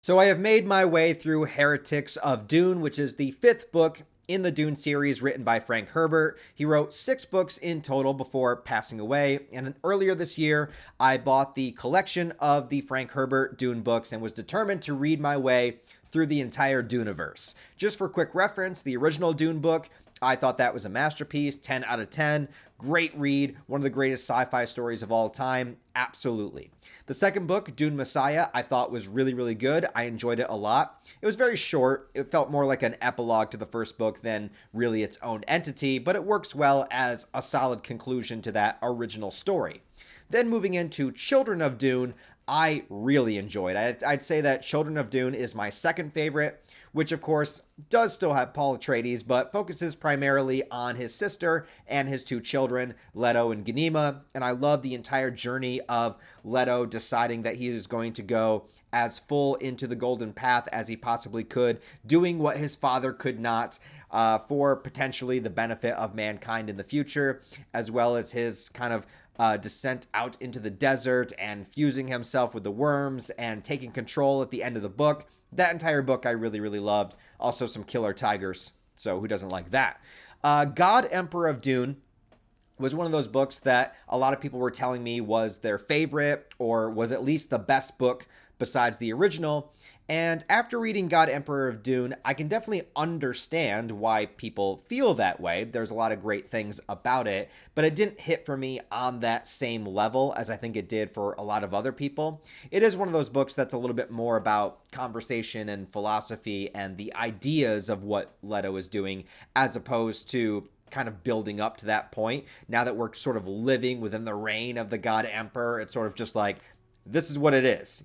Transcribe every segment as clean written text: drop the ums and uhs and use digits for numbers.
So I have made my way through Heretics of Dune, which is the fifth book in the Dune series written by Frank Herbert. He wrote 6 books in total before passing away. And earlier this year, I bought the collection of the Frank Herbert Dune books and was determined to read my way through the entire Duneverse. Just for quick reference, the original Dune book, I thought that was a masterpiece, 10 out of 10. Great read, one of the greatest sci-fi stories of all time. Absolutely. The second book, Dune Messiah, I thought was really, really good. I enjoyed it a lot. It was very short. It felt more like an epilogue to the first book than really its own entity, but it works well as a solid conclusion to that original story. Then moving into Children of Dune, I really enjoyed. I'd say that Children of Dune is my second favorite, which of course does still have Paul Atreides, but focuses primarily on his sister and his 2 children, Leto and Ganima. And I love the entire journey of Leto deciding that he is going to go as full into the golden path as he possibly could, doing what his father could not, for potentially the benefit of mankind in the future, as well as his kind of descent out into the desert and fusing himself with the worms and taking control at the end of the book. That entire book I really, really loved. Also some killer tigers, so who doesn't like that? God Emperor of Dune was one of those books that a lot of people were telling me was their favorite or was at least the best book besides the original. And after reading God Emperor of Dune, I can definitely understand why people feel that way. There's a lot of great things about it, but it didn't hit for me on that same level as I think it did for a lot of other people. It is one of those books that's a little bit more about conversation and philosophy and the ideas of what Leto is doing, as opposed to kind of building up to that point. Now that we're sort of living within the reign of the God Emperor, it's sort of just like, this is what it is,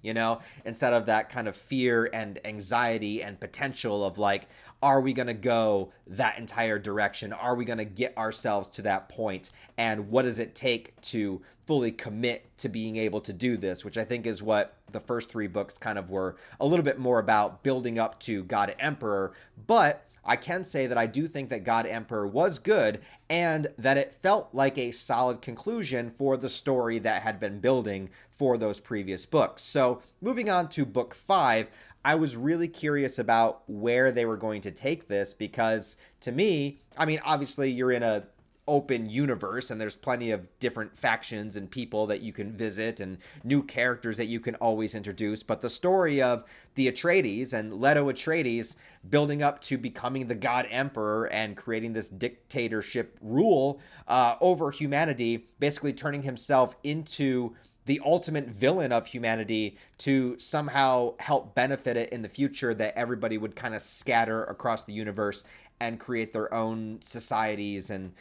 instead of that kind of fear and anxiety and potential of like, are we going to go that entire direction? Are we going to get ourselves to that point? And what does it take to fully commit to being able to do this? Which I think is what the first 3 books kind of were a little bit more about, building up to God Emperor. But I can say that I do think that God Emperor was good and that it felt like a solid conclusion for the story that had been building for those previous books. So moving on to book 5, I was really curious about where they were going to take this because to me, I mean, obviously you're in a open universe and there's plenty of different factions and people that you can visit and new characters that you can always introduce, but the story of the Atreides and Leto Atreides building up to becoming the God Emperor and creating this dictatorship rule over humanity, basically turning himself into the ultimate villain of humanity to somehow help benefit it in the future, that everybody would kind of scatter across the universe and create their own societies and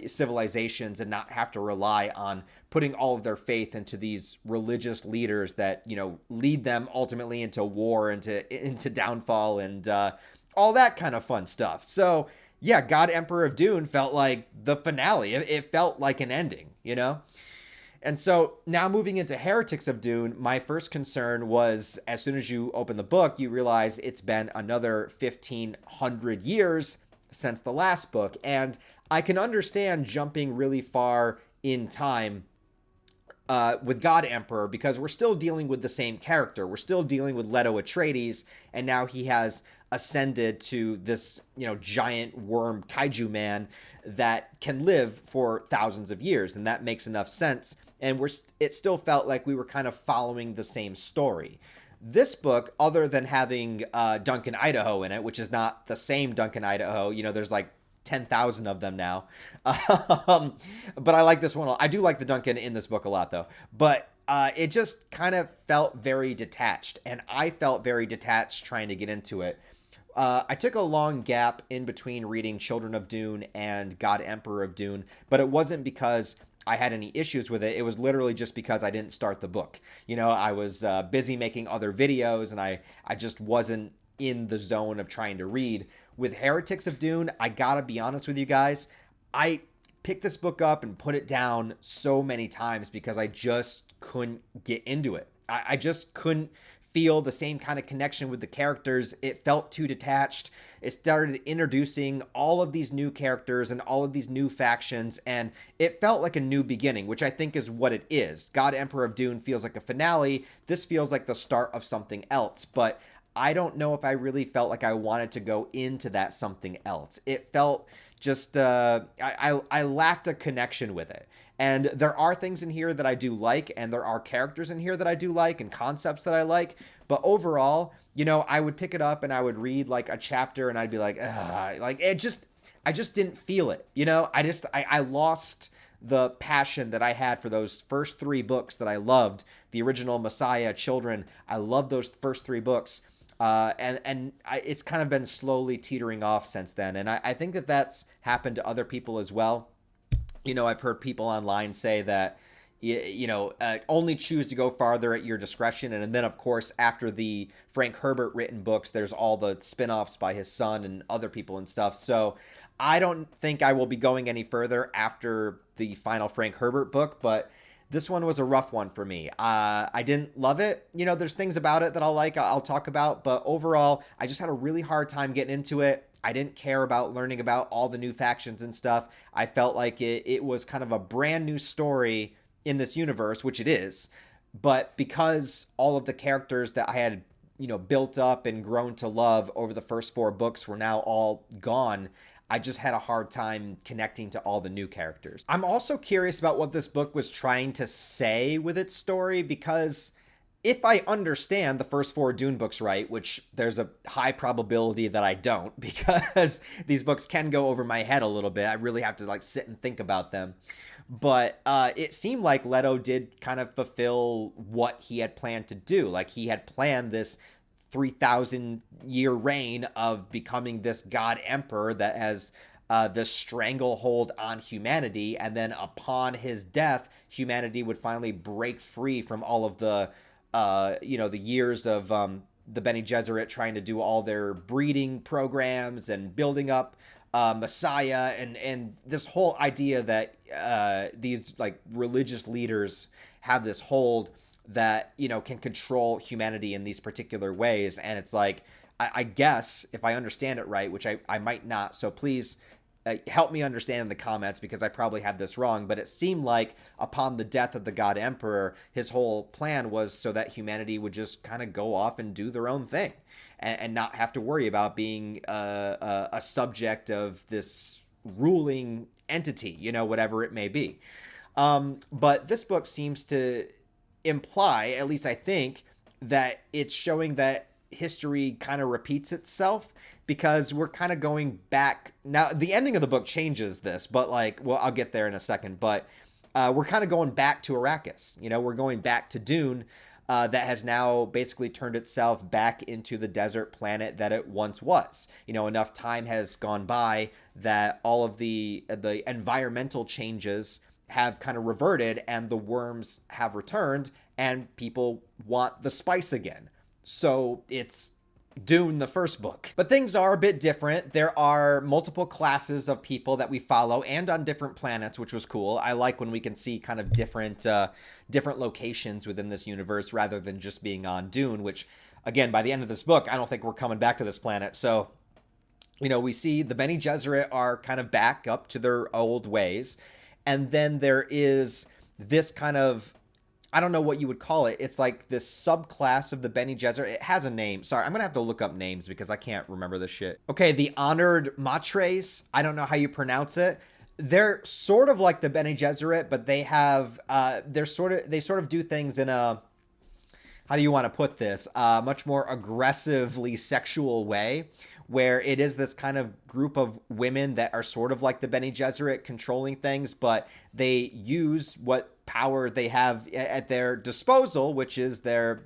civilizations and not have to rely on putting all of their faith into these religious leaders that, lead them ultimately into war, into downfall and all that kind of fun stuff. So yeah, God Emperor of Dune felt like the finale. It felt like an ending, And so now moving into Heretics of Dune, my first concern was as soon as you open the book, you realize it's been another 1,500 years since the last book. And I can understand jumping really far in time with God Emperor because we're still dealing with the same character. We're still dealing with Leto Atreides, and now he has ascended to this, giant worm kaiju man that can live for thousands of years, and that makes enough sense. And it still felt like we were kind of following the same story. This book, other than having Duncan, Idaho in it, which is not the same Duncan, Idaho, there's like 10,000 of them now. But I like this one. I do like the Duncan in this book a lot, though. But it just kind of felt very detached, and I felt very detached trying to get into it. I took a long gap in between reading Children of Dune and God Emperor of Dune, but it wasn't because I had any issues with it. It was literally just because I didn't start the book. I was busy making other videos, and I just wasn't in the zone of trying to read. With Heretics of Dune, I gotta be honest with you guys, I picked this book up and put it down so many times because I just couldn't get into it. I just couldn't feel the same kind of connection with the characters. It felt too detached. It started introducing all of these new characters and all of these new factions, and it felt like a new beginning, which I think is what it is. God Emperor of Dune feels like a finale. This feels like the start of something else, but I don't know if I really felt like I wanted to go into that something else. It felt just, I lacked a connection with it. And there are things in here that I do like, and there are characters in here that I do like, and concepts that I like. But overall, you know, I would pick it up and I would read like a chapter and I'd be like, ugh, like I just didn't feel it. You know, I lost the passion that I had for those first 3 books that I loved. The original Messiah, Children. I loved those first 3 books. It's kind of been slowly teetering off since then. And I think that that's happened to other people as well. You know, I've heard people online say that, only choose to go farther at your discretion. And then, of course, after the Frank Herbert written books, there's all the spin-offs by his son and other people and stuff. So I don't think I will be going any further after the final Frank Herbert book, but this one was a rough one for me. I didn't love it. You know, there's things about it that I'll talk about, but overall, I just had a really hard time getting into it. I didn't care about learning about all the new factions and stuff. I felt like it was kind of a brand new story in this universe, which it is. But because all of the characters that I had, built up and grown to love over the first 4 books were now all gone, I just had a hard time connecting to all the new characters. I'm also curious about what this book was trying to say with its story, because if I understand the first 4 Dune books right, which there's a high probability that I don't, because these books can go over my head a little bit. I really have to sit and think about them. But it seemed like Leto did kind of fulfill what he had planned to do. Like, he had planned this 3,000-year reign of becoming this god emperor that has this stranglehold on humanity. And then upon his death, humanity would finally break free from all of the the years of the Bene Gesserit trying to do all their breeding programs and building up Messiah, and this whole idea that these religious leaders have this hold that can control humanity in these particular ways. And it's like, I guess if I understand it right, which I might not, so please help me understand in the comments, because I probably have this wrong, but it seemed like upon the death of the God Emperor, his whole plan was so that humanity would just kind of go off and do their own thing and not have to worry about being a subject of this ruling entity, whatever it may be. But this book seems to imply, at least I think, that it's showing that history kind of repeats itself, because we're kind of going back. Now, the ending of the book changes this, but I'll get there in a second. But we're kind of going back to Arrakis. We're going back to Dune, that has now basically turned itself back into the desert planet that it once was. Enough time has gone by that all of the environmental changes have kind of reverted, and the worms have returned, and people want the spice again. So it's Dune, the first book. But things are a bit different. There are multiple classes of people that we follow, and on different planets, which was cool. I like when we can see kind of different locations within this universe, rather than just being on Dune, which, again, by the end of this book, I don't think we're coming back to this planet. So, we see the Bene Gesserit are kind of back up to their old ways. And then there is this kind of, I don't know what you would call it. It's like this subclass of the Bene Gesserit. It has a name. Sorry, I'm going to have to look up names because I can't remember this shit. Okay, the Honored Matres. I don't know how you pronounce it. They're sort of like the Bene Gesserit, but they have, they sort of do things in a, how do you want to put this? Much more aggressively sexual way, where it is this kind of group of women that are sort of like the Bene Gesserit, controlling things, but they use what power they have at their disposal, which is their,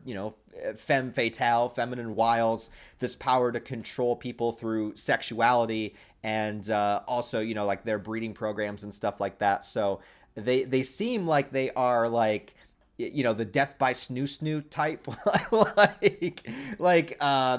femme fatale, feminine wiles, this power to control people through sexuality, and also, their breeding programs and stuff like that. So they seem like they are the death by snoo snoo type,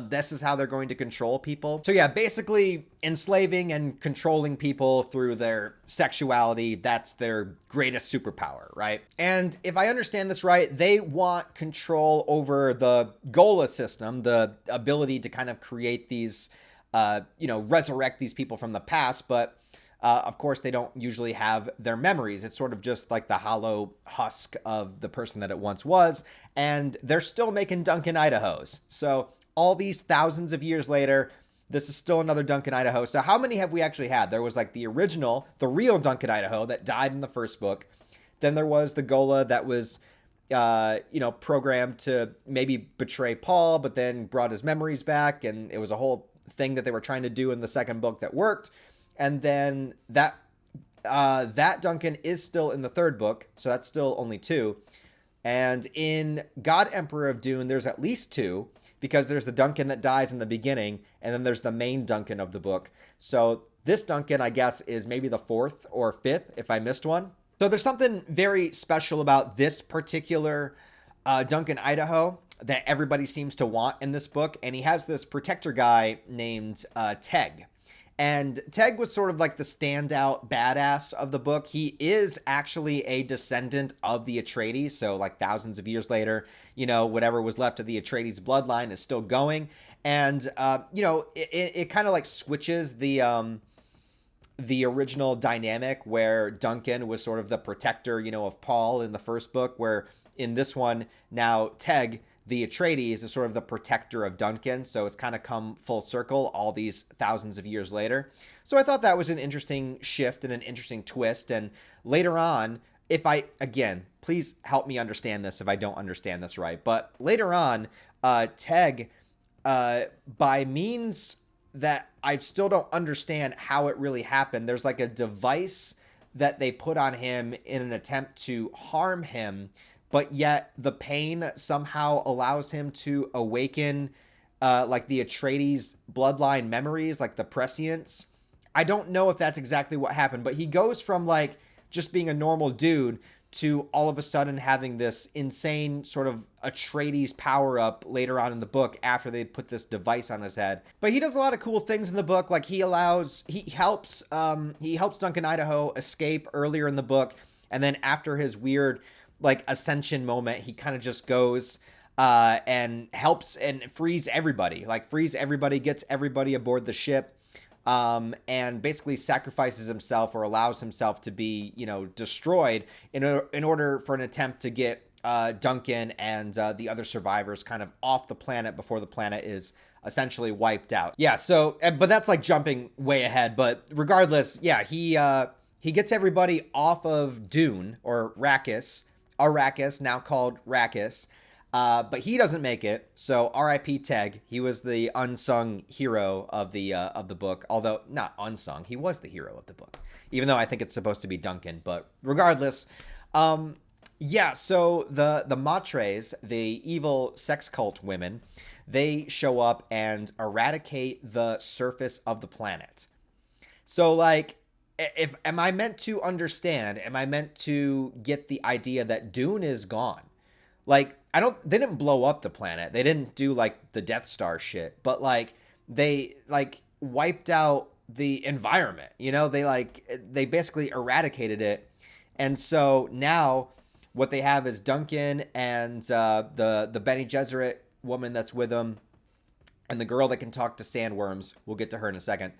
this is how they're going to control people. So yeah, basically enslaving and controlling people through their sexuality, that's their greatest superpower, right? And if I understand this right, they want control over the Gola system, the ability to kind of create these, resurrect these people from the past, but of course, they don't usually have their memories. It's sort of just like the hollow husk of the person that it once was. And they're still making Duncan Idahos. So all these thousands of years later, this is still another Duncan Idaho. So how many have we actually had? There was like the original, the real Duncan Idaho that died in the first book. Then there was the Gola that was, programmed to maybe betray Paul, but then brought his memories back. And it was a whole thing that they were trying to do in the second book that worked. And then that Duncan is still in the third book, so that's still only 2. And in God Emperor of Dune, there's at least 2, because there's the Duncan that dies in the beginning, and then there's the main Duncan of the book. So this Duncan, I guess, is maybe the 4th or 5th, if I missed one. So there's something very special about this particular Duncan Idaho that everybody seems to want in this book, and he has this protector guy named Teg. And Teg was sort of like the standout badass of the book. He is actually a descendant of the Atreides. So like thousands of years later, whatever was left of the Atreides bloodline is still going. And, it kind of like switches the original dynamic where Duncan was sort of the protector, of Paul in the first book, where in this one now Teg, the Atreides, is sort of the protector of Duncan. So it's kind of come full circle all these thousands of years later. So I thought that was an interesting shift and an interesting twist. And later on, please help me understand this if I don't understand this right. But later on, Teg, by means that I still don't understand how it really happened, there's like a device that they put on him in an attempt to harm him, but yet the pain somehow allows him to awaken like the Atreides bloodline memories, like the prescience. I don't know if that's exactly what happened, but he goes from like just being a normal dude to all of a sudden having this insane sort of Atreides power up later on in the book after they put this device on his head. But he does a lot of cool things in the book. Like he helps Duncan Idaho escape earlier in the book. And then after his weird like ascension moment, he kind of just goes and helps and frees everybody, gets everybody aboard the ship, and basically sacrifices himself or allows himself to be, destroyed in order for an attempt to get Duncan and the other survivors kind of off the planet before the planet is essentially wiped out. Yeah, so, but that's like jumping way ahead. But regardless, yeah, he gets everybody off of Dune, or Arrakis, now called Rakis. But he doesn't make it. So R.I.P. Teg. He was the unsung hero of the book. Although not unsung, he was the hero of the book. Even though I think it's supposed to be Duncan. But regardless, yeah. So the Matres, the evil sex cult women, they show up and eradicate the surface of the planet. So like, am I meant to understand? Am I meant to get the idea that Dune is gone? Like, they didn't blow up the planet. They didn't do like the Death Star shit, but like they like wiped out the environment, they basically eradicated it. And so now what they have is Duncan and the Bene Gesserit woman that's with him and the girl that can talk to sandworms. We'll get to her in a second.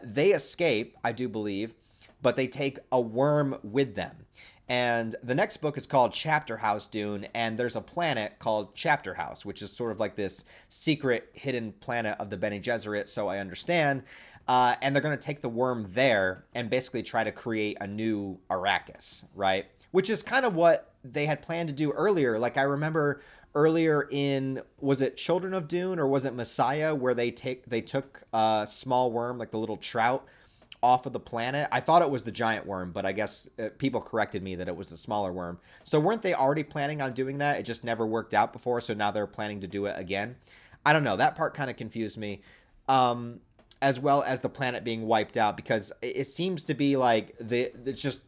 They escape, I do believe, but they take a worm with them. And the next book is called Chapter House Dune, and there's a planet called Chapter House, which is sort of like this secret hidden planet of the Bene Gesserit, so I understand. And they're going to take the worm there and basically try to create a new Arrakis, right? Which is kind of what they had planned to do earlier. Like I remember earlier in, was it Children of Dune or was it Messiah, where they took a small worm, like the little trout, off of the planet. I thought it was the giant worm, but I guess people corrected me that it was the smaller worm. So weren't they already planning on doing that? It just never worked out before, so now they're planning to do it again. I don't know. That part kind of confused me, as well as the planet being wiped out, because it seems to be like they just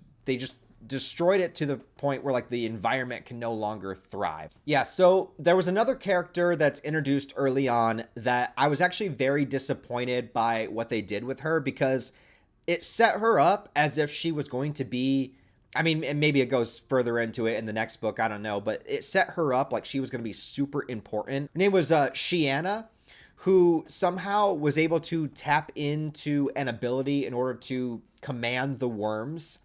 destroyed it to the point where like the environment can no longer thrive. Yeah, so there was another character that's introduced early on that I was actually very disappointed by what they did with her, because it set her up as if she was going to be, I mean, and maybe it goes further into it in the next book, I don't know, but it set her up like she was going to be super important. Her name was Shiana, who somehow was able to tap into an ability in order to command the worms.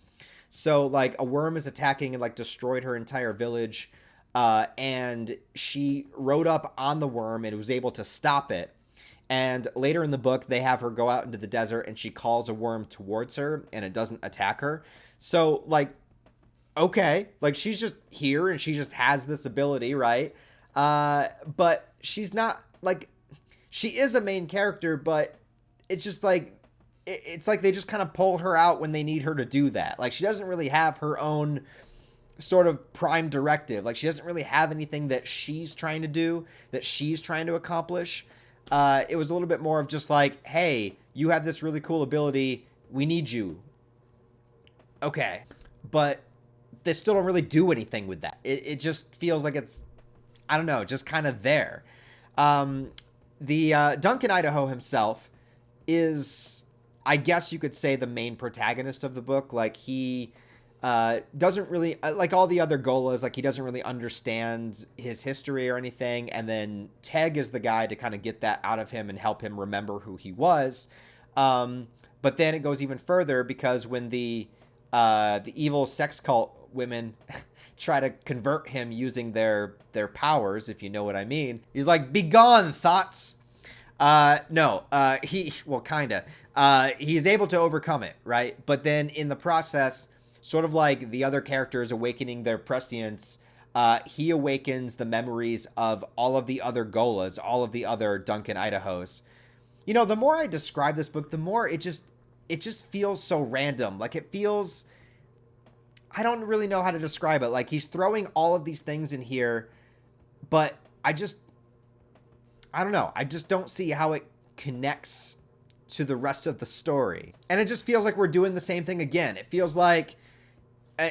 So like a worm is attacking and like destroyed her entire village, and she rode up on the worm and was able to stop it. And later in the book, they have her go out into the desert and she calls a worm towards her and it doesn't attack her. So like, okay, like she's just here and she just has this ability, right? But she's not like, she is a main character, but it's just like, it's like they just kind of pull her out when they need her to do that. Like she doesn't really have her own sort of prime directive. Like she doesn't really have anything that she's trying to do, that she's trying to accomplish. It was a little bit more of just like, hey, you have this really cool ability. We need you. Okay. But they still don't really do anything with that. It just feels like it's, I don't know, just kind of there. The Duncan Idaho himself is, I guess you could say, the main protagonist of the book. Like he doesn't really, like all the other Golas, like he doesn't really understand his history or anything. And then Teg is the guy to kind of get that out of him and help him remember who he was. But then it goes even further, because when the evil sex cult women try to convert him using their powers, if you know what I mean, he's like, "Be gone, thoughts." Well, kinda. He's able to overcome it, right? But then in the process, sort of like the other characters awakening their prescience, he awakens the memories of all of the other Golas, all of the other Duncan Idahos. You know, the more I describe this book, the more it just feels so random. Like it feels, I don't really know how to describe it. Like he's throwing all of these things in here, but I don't know. I just don't see how it connects to the rest of the story. And it just feels like we're doing the same thing again. It feels like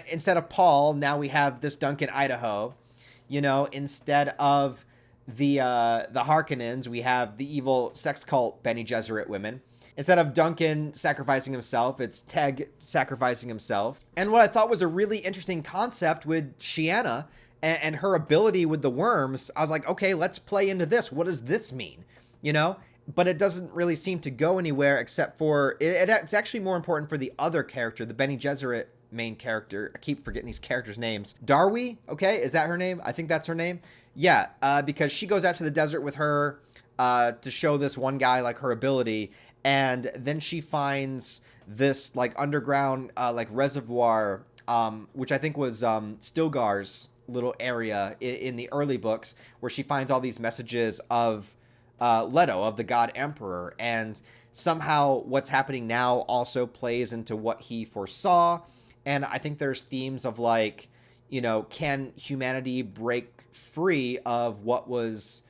instead of Paul, now we have this Duncan Idaho. You know, instead of the Harkonnens, we have the evil sex cult Bene Gesserit women. Instead of Duncan sacrificing himself, it's Teg sacrificing himself. And what I thought was a really interesting concept with Shiana and her ability with the worms, I was like, okay, let's play into this. What does this mean? You know? But it doesn't really seem to go anywhere, except for, it's actually more important for the other character, the Bene Gesserit main character. I keep forgetting these characters' names. Darwi, okay? Is that her name? I think that's her name. Yeah, because she goes out to the desert with her to show this one guy, like, her ability. And then she finds this, like, underground, like, reservoir, which I think was Stilgar's little area in the early books, where she finds all these messages of Leto, of the God Emperor. And somehow what's happening now also plays into what he foresaw. And I think there's themes of, like, you know, can humanity break free of what was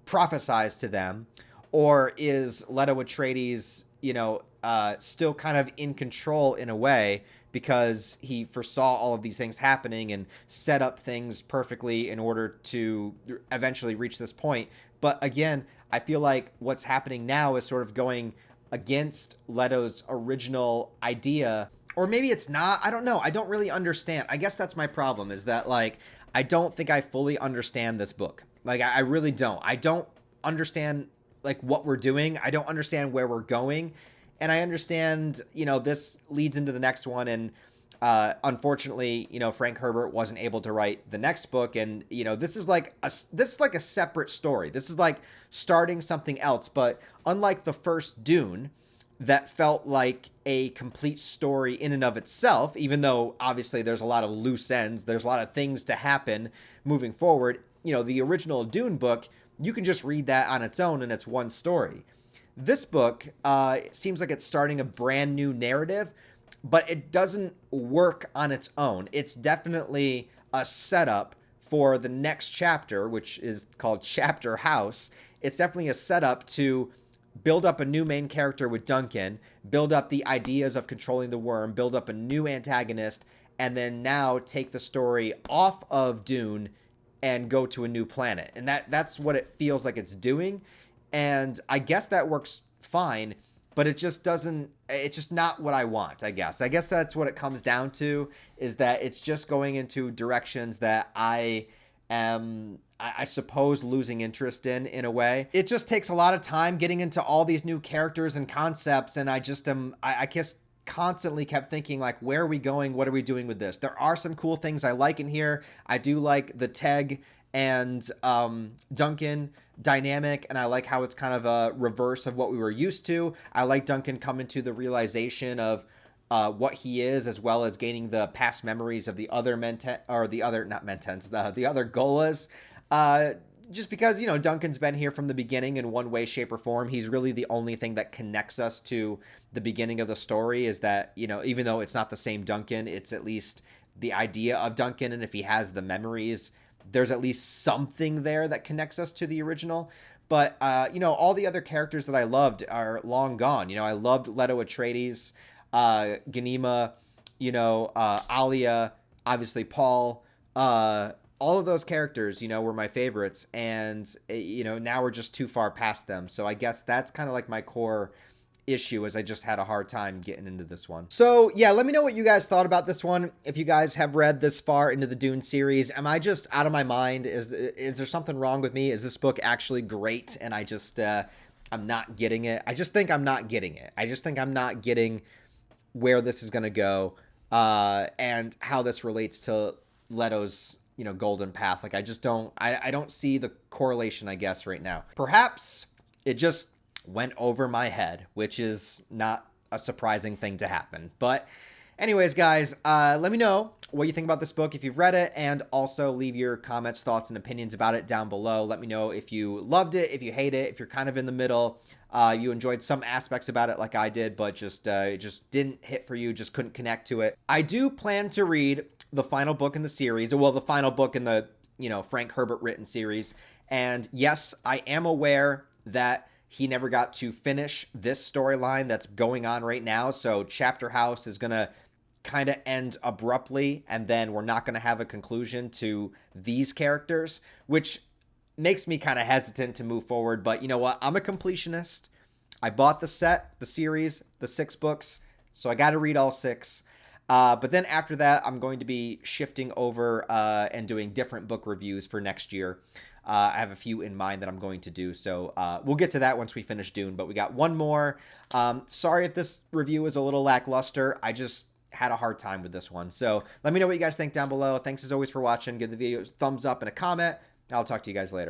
prophesized to them? Or is Leto Atreides, you know, still kind of in control in a way, because he foresaw all of these things happening and set up things perfectly in order to eventually reach this point. But again, I feel like what's happening now is sort of going against Leto's original idea. Or maybe it's not. I don't know. I don't really understand. I guess that's my problem, is that, like, I don't think I fully understand this book. Like, I really don't. I don't understand, like, what we're doing. I don't understand where we're going. And I understand, you know, this leads into the next one. And unfortunately, you know, Frank Herbert wasn't able to write the next book. And, you know, this is like a separate story. This is like starting something else. But unlike the first Dune, that felt like a complete story in and of itself, even though obviously there's a lot of loose ends, there's a lot of things to happen moving forward. You know, the original Dune book, you can just read that on its own and it's one story. This book seems like it's starting a brand new narrative, but it doesn't work on its own. It's definitely a setup for the next chapter, which is called Chapter House. It's definitely a setup to build up a new main character with Duncan, build up the ideas of controlling the worm, build up a new antagonist, and then now take the story off of Dune and go to a new planet. And that's what it feels like it's doing. And I guess that works fine, but it just doesn't, it's just not what I want, I guess. I guess that's what it comes down to, is that it's just going into directions that I am, I suppose, losing interest in a way. It just takes a lot of time getting into all these new characters and concepts, and I just am, I guess, constantly kept thinking, like, where are we going? What are we doing with this? There are some cool things I like in here. I do like the Teg and Duncan dynamic, and I like how it's kind of a reverse of what we were used to. I like Duncan coming to the realization of what he is, as well as gaining the past memories of the other the other Golas. Just because, you know, Duncan's been here from the beginning in one way, shape, or form. He's really the only thing that connects us to the beginning of the story, is that, you know, even though it's not the same Duncan, it's at least the idea of Duncan. And if he has the memories, there's at least something there that connects us to the original. But, you know, all the other characters that I loved are long gone. You know, I loved Leto Atreides, Ganima, you know, Alia, obviously Paul, all of those characters, you know, were my favorites, and, you know, now we're just too far past them. So I guess that's kind of like my core issue, is I just had a hard time getting into this one. So yeah, let me know what you guys thought about this one. If you guys have read this far into the Dune series, am I just out of my mind? Is there something wrong with me? Is this book actually great and I just, I'm not getting it? I just think I'm not getting it. I just think I'm not getting where this is going to go, and how this relates to Leto's, you know, golden path. Like, I just don't, I don't see the correlation, I guess, right now. Perhaps it just went over my head, which is not a surprising thing to happen. But anyways, guys, let me know what you think about this book if you've read it, and also leave your comments, thoughts, and opinions about it down below. Let me know if you loved it, if you hate it, if you're kind of in the middle, you enjoyed some aspects about it like I did, but it just didn't hit for you, just couldn't connect to it. I do plan to read the final book in the series, well, the final book in the, you know, Frank Herbert written series. And yes, I am aware that he never got to finish this storyline that's going on right now. So Chapter House is going to kind of end abruptly, and then we're not going to have a conclusion to these characters, which makes me kind of hesitant to move forward. But you know what? I'm a completionist. I bought the set, the series, the 6 books, so I got to read all 6. But then after that, I'm going to be shifting over and doing different book reviews for next year. I have a few in mind that I'm going to do, so we'll get to that once we finish Dune. But we got one more. Sorry if this review is a little lackluster. I just had a hard time with this one. So let me know what you guys think down below. Thanks as always for watching. Give the video a thumbs up and a comment. I'll talk to you guys later.